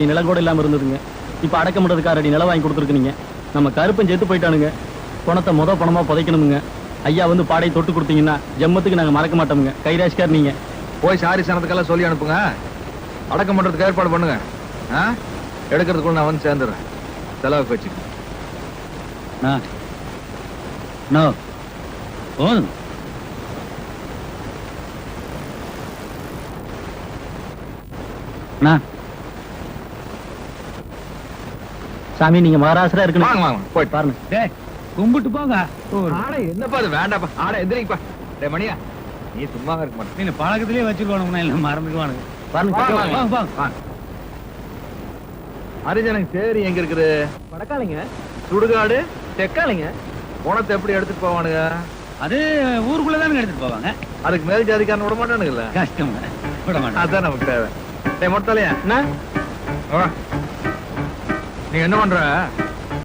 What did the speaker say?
நிலம் கூட இல்லாம இருந்ததுங்க. இப்ப அடக்கம் பண்றதுக்கு அடி நிலம் வாங்கி கொடுத்துருக்கீங்க. நம்ம கருப்பன் செத்து போயிட்டானுங்க. பணத்தை பணமா புதைக்கணுங்க. ஐயா வந்து பாடையை தொட்டு கொடுத்தீங்கன்னா ஜென்மத்துக்கு நாங்க மறக்க மாட்டோமுங்க. கைராஜ்கார் நீங்க போய் சாரி சனத்துக்கெல்லாம் சொல்லி அனுப்புங்க. அடக்கம் பண்றதுக்கு ஏற்பாடு பண்ணுங்க. எடுக்கிறதுக்குள்ள நான் வந்து சேர்ந்துடுறேன். செலவுக்கு வச்சுக்க. சாமி நீங்க மகாராஷ்டிரா வாங்க இருக்கணும். வாங்க போயிட்டு பாருங்க. கும்பிட்டு போங்க. ஆடை என்னப்பா அது வேண்டாப்பா. ஆடை எந்திரிப்பா. டேய் மணியா நீ சும்மா இருக்க மாட்டே. நீங்க பழக்கத்திலேயே வச்சிருக்கணும். இல்ல மறந்துக்குவானுங்க. பாருங்க. ஹரிஜனங்க சேரி எங்க இருக்குது? வடக்காலைங்க. சுடுகாடு தெக்காலைங்க. பணத்தை எப்படி எடுத்துட்டு போவானுங்க? அது ஊருக்குள்ளதானுங்க எடுத்துட்டு போவாங்க. அதுக்கு மேல் ஜாதிக்காரன் விட மாட்டானுங்கல்ல. கஷ்டம் விட மாட்டாங்க. அதான் நமக்கு தேவை. டேய் மொத்தலையா நீ என்ன பண்ற?